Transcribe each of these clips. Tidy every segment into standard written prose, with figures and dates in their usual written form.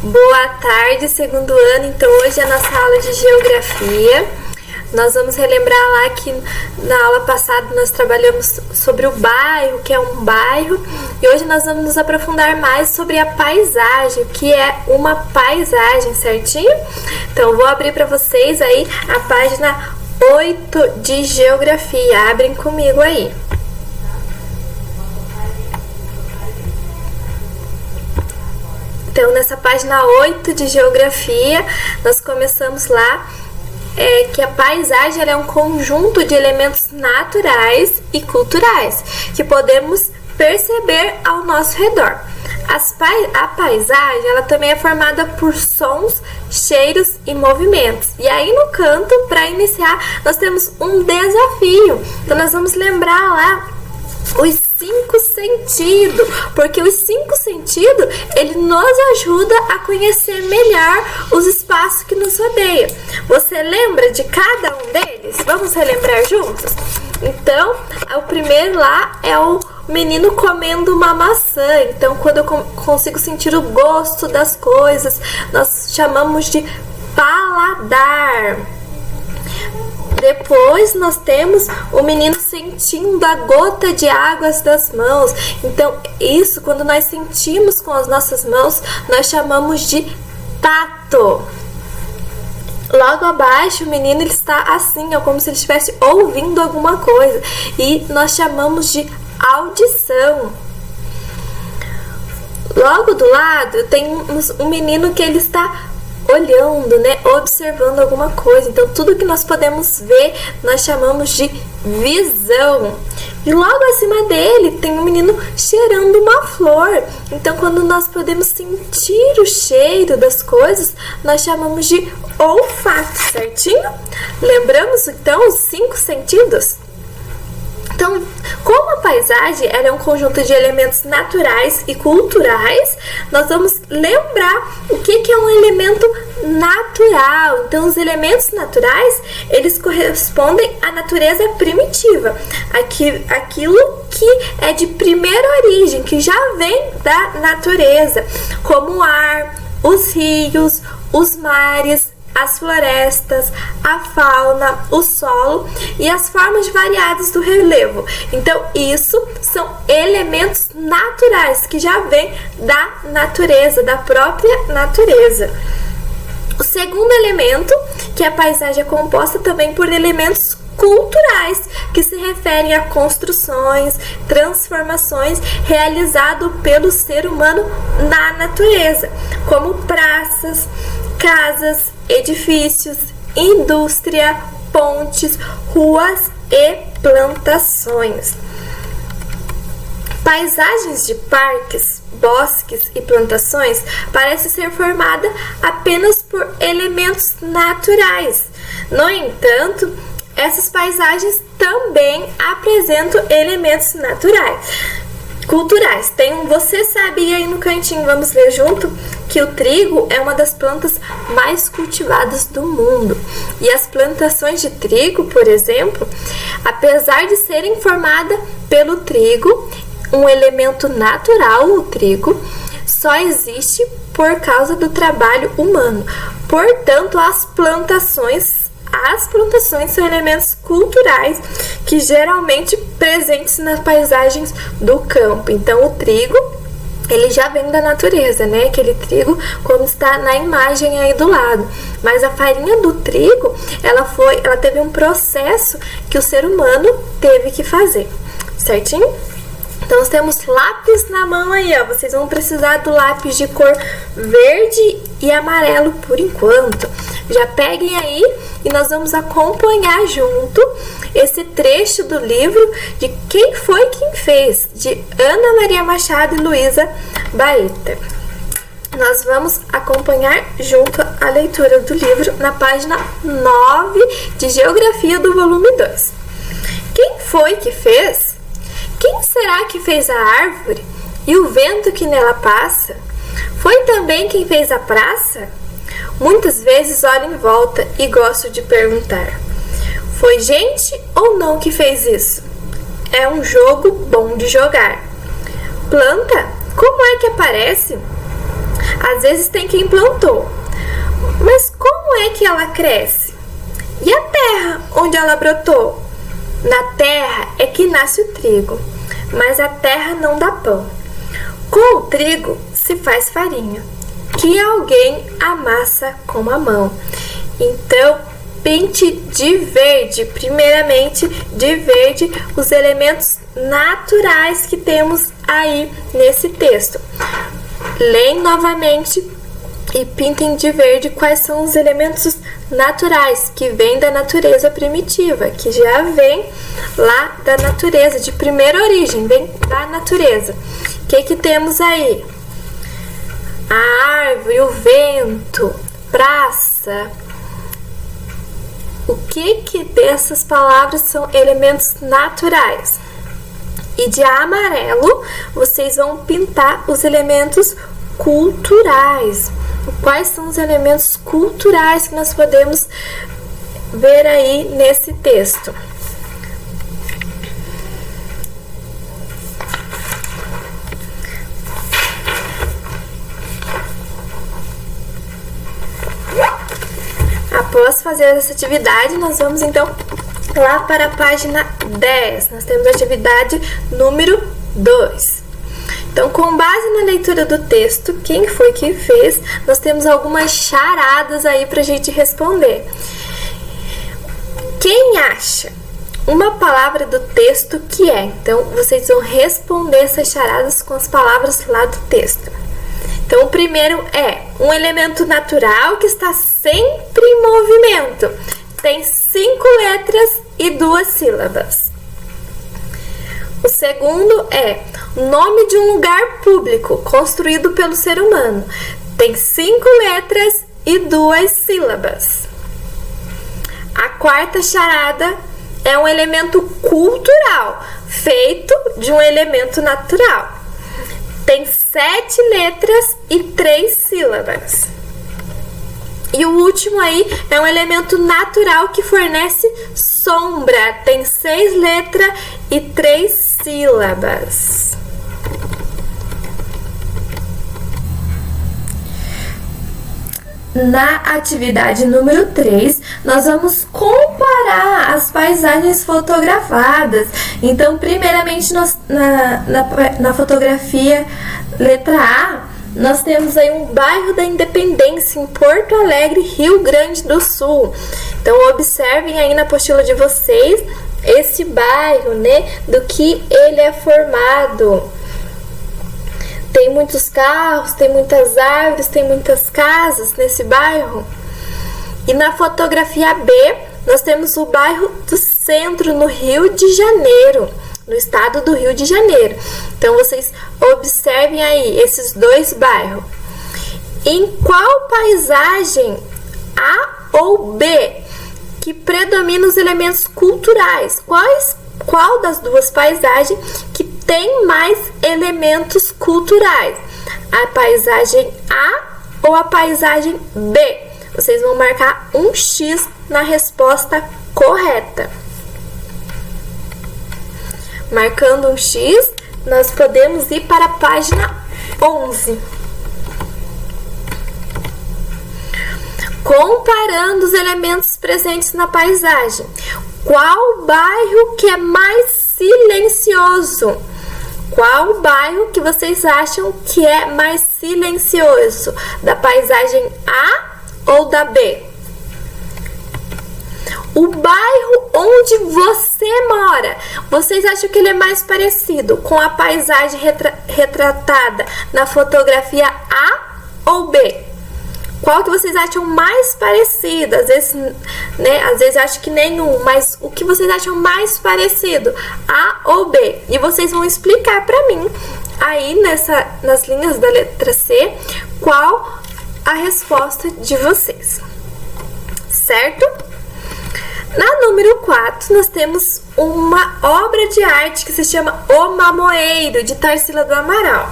Boa tarde, segundo ano. Então hoje é a nossa aula de geografia. Nós vamos relembrar lá que na aula passada nós trabalhamos sobre o bairro, que é um bairro, e hoje nós vamos nos aprofundar mais sobre a paisagem, que é uma paisagem, certinho? Então vou abrir para vocês aí a página 8 de geografia. Abrem comigo aí. Então, nessa página 8 de geografia, nós começamos lá que a paisagem ela é um conjunto de elementos naturais e culturais que podemos perceber ao nosso redor. A paisagem ela também é formada por sons, cheiros e movimentos. E aí no canto, para iniciar, nós temos um desafio. Então nós vamos lembrar lá os 5 sentidos, porque os 5 sentidos ele nos ajuda a conhecer melhor os espaços que nos rodeiam. Você lembra de cada um deles? Vamos relembrar juntos? Então, o primeiro lá é o menino comendo uma maçã. Então, quando eu consigo sentir o gosto das coisas, nós chamamos de paladar. Depois nós temos o menino sentindo a gota de água das mãos. Então, isso, quando nós sentimos com as nossas mãos, nós chamamos de tato. Logo abaixo, o menino ele está assim, como se ele estivesse ouvindo alguma coisa. E nós chamamos de audição. Logo do lado, tem um menino que ele está olhando, observando alguma coisa. Então, tudo que nós podemos ver, nós chamamos de visão. E logo acima dele, tem um menino cheirando uma flor. Então, quando nós podemos sentir o cheiro das coisas, nós chamamos de olfato, certinho? Lembramos, então, os 5 sentidos? Então, como a paisagem ela é um conjunto de elementos naturais e culturais, nós vamos lembrar o que é um elemento natural. Então, os elementos naturais, eles correspondem à natureza primitiva, aquilo que é de primeira origem, que já vem da natureza, como o ar, os rios, os mares, as florestas, a fauna, o solo e as formas variadas do relevo. Então, isso são elementos naturais que já vêm da natureza, da própria natureza. O segundo elemento, que a paisagem é composta também por elementos culturais, que se referem a construções, transformações realizadas pelo ser humano na natureza, como praças, casas, edifícios, indústria, pontes, ruas e plantações. Paisagens de parques, bosques e plantações parecem ser formadas apenas por elementos naturais. No entanto, essas paisagens também apresentam elementos culturais. Você sabia aí no cantinho, vamos ler junto, que o trigo é uma das plantas mais cultivadas do mundo. E as plantações de trigo, por exemplo, apesar de serem formadas pelo trigo, um elemento natural, o trigo, só existe por causa do trabalho humano. Portanto, as plantações são elementos culturais que geralmente presentes nas paisagens do campo. Então, o trigo, ele já vem da natureza, Aquele trigo, como está na imagem aí do lado. Mas a farinha do trigo, ela teve um processo que o ser humano teve que fazer, certinho? Então, nós temos lápis na mão aí, Vocês vão precisar do lápis de cor verde e amarelo por enquanto. Já peguem aí e nós vamos acompanhar junto esse trecho do livro de Quem Foi Quem Fez, de Ana Maria Machado e Luísa Baeta. Nós vamos acompanhar junto a leitura do livro na página 9 de Geografia do volume 2. Quem foi que fez? Quem será que fez a árvore e o vento que nela passa? Foi também quem fez a praça? Muitas vezes olho em volta e gosto de perguntar: foi gente ou não que fez isso? É um jogo bom de jogar. Planta, como é que aparece? Às vezes tem quem plantou. Mas como é que ela cresce? E a terra onde ela brotou? Na terra é que nasce o trigo, mas a terra não dá pão. Com o trigo se faz farinha, que alguém amassa com a mão. Então, pinte de verde, primeiramente de verde, os elementos naturais que temos aí nesse texto. Leem novamente e pintem de verde quais são os elementos naturais que vêm da natureza primitiva, que já vem lá da natureza, de primeira origem, vem da natureza. O que temos aí? A árvore, o vento, praça. O que dessas palavras são elementos naturais? E de amarelo, vocês vão pintar os elementos culturais. Quais são os elementos culturais que nós podemos ver aí nesse texto? Após fazer essa atividade, nós vamos então lá para a página 10. Nós temos a atividade número 2. Então, com base na leitura do texto, quem foi que fez, nós temos algumas charadas aí para a gente responder. Quem acha uma palavra do texto que é? Então, vocês vão responder essas charadas com as palavras lá do texto. Então, o primeiro é um elemento natural que está sempre em movimento. Tem 5 letras e 2 sílabas. O segundo é nome de um lugar público construído pelo ser humano. Tem 5 letras e 2 sílabas. A quarta charada é um elemento cultural feito de um elemento natural. Tem 7 letras e 3 sílabas. E o último aí é um elemento natural que fornece sombra. Tem 6 letras e 3 sílabas. Na atividade número 3, nós vamos comparar as paisagens fotografadas. Então, primeiramente, na fotografia letra A, nós temos aí um bairro da Independência em Porto Alegre, Rio Grande do Sul. Então, observem aí na apostila de vocês esse bairro, né? Do que ele é formado. Tem muitos carros, tem muitas árvores, tem muitas casas nesse bairro. E na fotografia B, nós temos o bairro do Centro, no Rio de Janeiro, no estado do Rio de Janeiro. Então, vocês observem aí esses dois bairros. Em qual paisagem, A ou B, que predomina os elementos culturais? Qual das duas paisagens que tem mais elementos culturais? A paisagem A ou a paisagem B? Vocês vão marcar um X na resposta correta. Marcando um X, nós podemos ir para a página 11. Comparando os elementos presentes na paisagem. Qual bairro que é mais silencioso? Qual bairro que vocês acham que é mais silencioso? Da paisagem A ou da B? O bairro onde você mora, vocês acham que ele é mais parecido com a paisagem retratada na fotografia A ou B? Qual que vocês acham mais parecido? Às vezes, né? Às vezes acho que nenhum, mas o que vocês acham mais parecido? A ou B? E vocês vão explicar para mim aí nas linhas da letra C qual a resposta de vocês. Certo? Na número 4, nós temos uma obra de arte que se chama O Mamoeiro, de Tarsila do Amaral.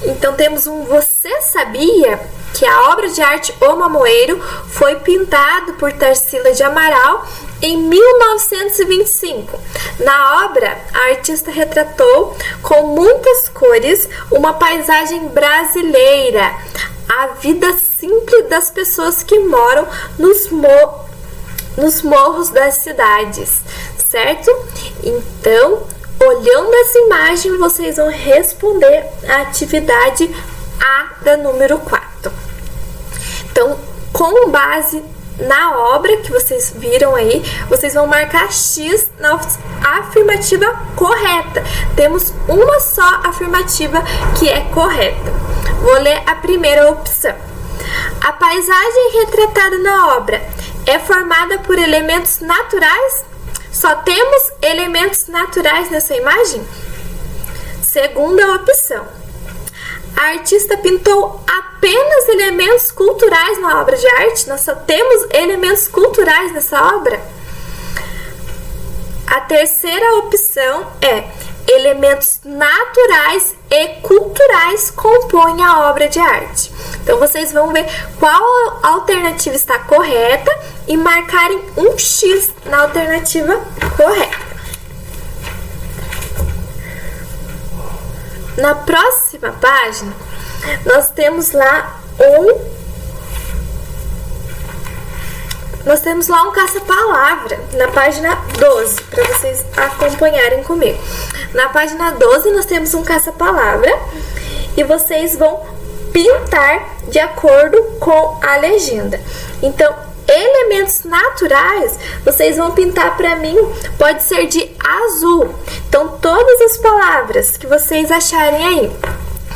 Então, temos um Você Sabia? Que a obra de arte O Mamoeiro foi pintado por Tarsila de Amaral em 1925. Na obra, a artista retratou com muitas cores uma paisagem brasileira. a vida simples das pessoas que moram nos morros das cidades, certo? Então, olhando essa imagem, vocês vão responder a atividade A da número 4. Então, com base na obra que vocês viram aí, vocês vão marcar X na afirmativa correta. Temos uma só afirmativa que é correta. Vou ler a primeira opção. A paisagem retratada na obra é formada por elementos naturais? Só temos elementos naturais nessa imagem? Segunda opção. A artista pintou apenas elementos culturais na obra de arte? Nós só temos elementos culturais nessa obra? A terceira opção é elementos naturais e culturais compõem a obra de arte. Então, vocês vão ver qual alternativa está correta e marcarem um X na alternativa correta. Na próxima página, nós temos lá um caça-palavra, na página 12, para vocês acompanharem comigo. Na página 12, nós temos um caça-palavra e vocês vão pintar de acordo com a legenda. Então, elementos naturais, vocês vão pintar para mim, pode ser de azul. Então, todas as palavras que vocês acharem aí,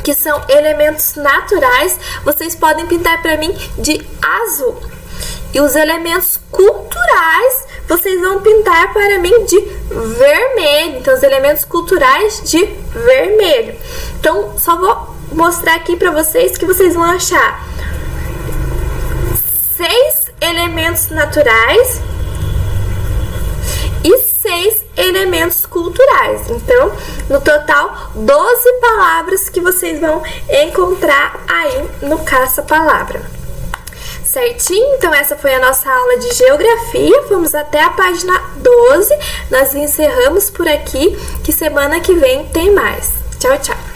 que são elementos naturais, vocês podem pintar para mim de azul. E os elementos culturais, vocês vão pintar para mim de vermelho. Então, os elementos culturais de vermelho. Então, só vou mostrar aqui para vocês que vocês vão achar 6 elementos naturais e 6 elementos culturais. Então, no total, 12 palavras que vocês vão encontrar aí no caça-palavra. Certinho? Então, essa foi a nossa aula de geografia. Fomos até a página 12. Nós encerramos por aqui, que semana que vem tem mais. Tchau, tchau!